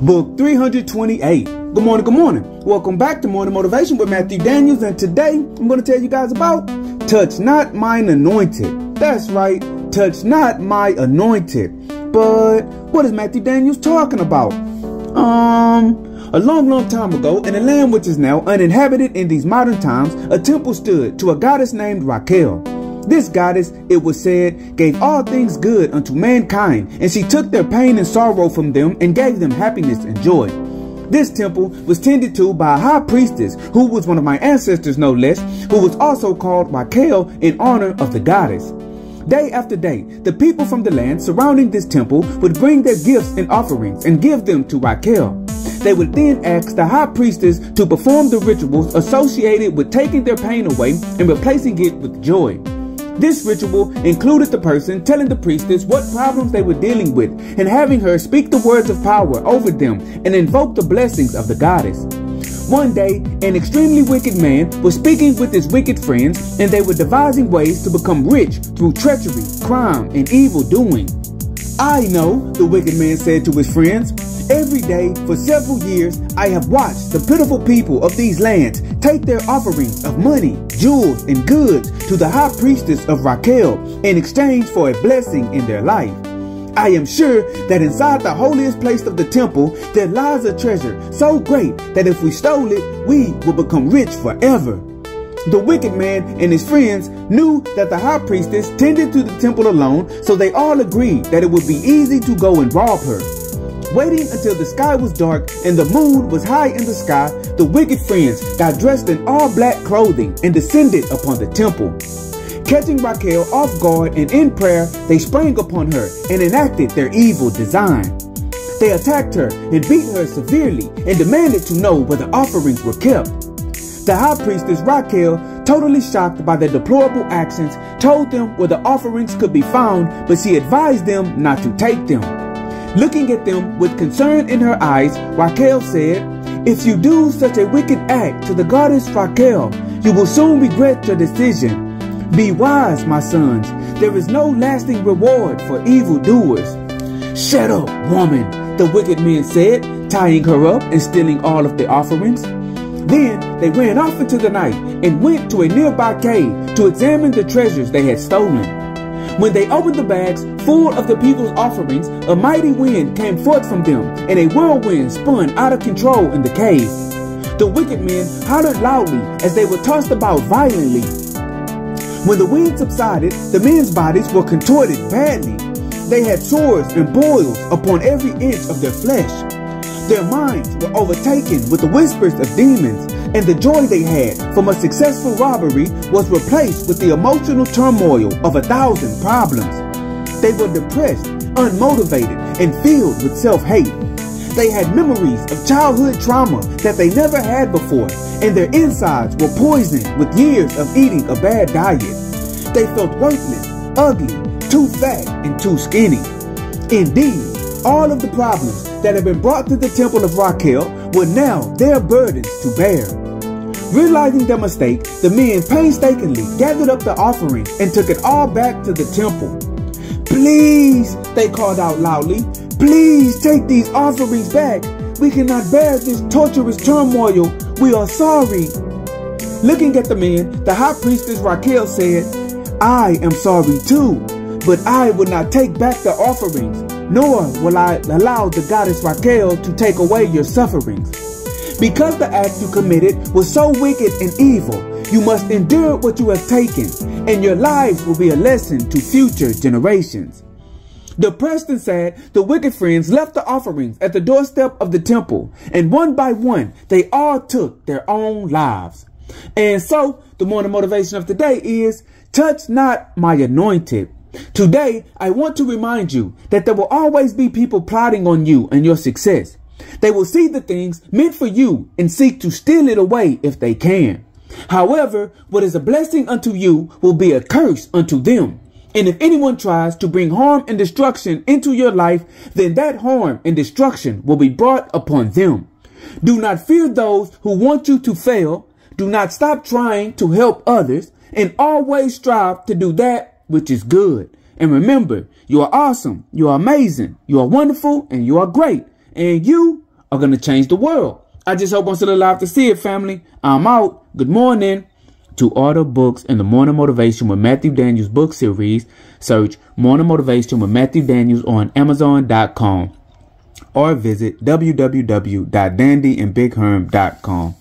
Book 328. Good morning, good morning. Welcome back to Morning Motivation with Matthew Daniels, and today I'm going to tell you guys about Touch Not My Anointed. That's right, touch not my anointed. But what is Matthew Daniels talking about? A long time ago, in a land which is now uninhabited in these modern times, a temple stood to a goddess named Raquel. This goddess, it was said, gave all things good unto mankind, and she took their pain and sorrow from them and gave them happiness and joy. This temple was tended to by a high priestess, who was one of my ancestors no less, who was also called Raquel in honor of the goddess. Day after day, the people from the land surrounding this temple would bring their gifts and offerings and give them to Raquel. They would then ask the high priestess to perform the rituals associated with taking their pain away and replacing it with joy. This ritual included the person telling the priestess what problems they were dealing with and having her speak the words of power over them and invoke the blessings of the goddess. One day, an extremely wicked man was speaking with his wicked friends, and they were devising ways to become rich through treachery, crime, and evil doing. "I know," the wicked man said to his friends. "Every day for several years, I have watched the pitiful people of these lands take their offerings of money, jewels, and goods to the high priestess of Raquel in exchange for a blessing in their life. I am sure that inside the holiest place of the temple, there lies a treasure so great that if we stole it, we will become rich forever." The wicked man and his friends knew that the high priestess tended to the temple alone, so they all agreed that it would be easy to go and rob her. Waiting until the sky was dark and the moon was high in the sky, the wicked friends got dressed in all black clothing and descended upon the temple. Catching Raquel off guard and in prayer, they sprang upon her and enacted their evil design. They attacked her and beat her severely and demanded to know where the offerings were kept. The high priestess Raquel, totally shocked by their deplorable actions, told them where the offerings could be found, but she advised them not to take them. Looking at them with concern in her eyes, Raquel said, "If you do such a wicked act to the goddess Raquel, you will soon regret your decision. Be wise, my sons. There is no lasting reward for evildoers." "Shut up, woman," the wicked men said, tying her up and stealing all of the offerings. Then they ran off into the night and went to a nearby cave to examine the treasures they had stolen. When they opened the bags full of the people's offerings, a mighty wind came forth from them, and a whirlwind spun out of control in the cave. The wicked men hollered loudly as they were tossed about violently. When the wind subsided, the men's bodies were contorted badly. They had sores and boils upon every inch of their flesh. Their minds were overtaken with the whispers of demons, and the joy they had from a successful robbery was replaced with the emotional turmoil of 1,000 problems. They were depressed, unmotivated, and filled with self-hate. They had memories of childhood trauma that they never had before, and their insides were poisoned with years of eating a bad diet. They felt worthless, ugly, too fat, and too skinny. Indeed, all of the problems that had been brought to the temple of Raquel were now their burdens to bear. Realizing their mistake, the men painstakingly gathered up the offering and took it all back to the temple. "Please," they called out loudly, "please take these offerings back. We cannot bear this torturous turmoil. We are sorry." Looking at the men, the high priestess Raquel said, "I am sorry too, but I will not take back the offerings, nor will I allow the goddess Raquel to take away your sufferings. Because the act you committed was so wicked and evil, you must endure what you have taken, and your lives will be a lesson to future generations." Depressed and sad, the wicked friends left the offerings at the doorstep of the temple, and one by one, they all took their own lives. And so, the morning motivation of today is, touch not my anointed. Today, I want to remind you that there will always be people plotting on you and your success. They will see the things meant for you and seek to steal it away if they can. However, what is a blessing unto you will be a curse unto them. And if anyone tries to bring harm and destruction into your life, then that harm and destruction will be brought upon them. Do not fear those who want you to fail. Do not stop trying to help others, and always strive to do that which is good. And remember, you are awesome, you are amazing, you are wonderful, and you are great. And you are going to change the world. I just hope I'm still alive to see it, family. I'm out. Good morning. To order books in the Morning Motivation with Matthew Daniels book series, search Morning Motivation with Matthew Daniels on Amazon.com or visit www.dandyandbigherm.com.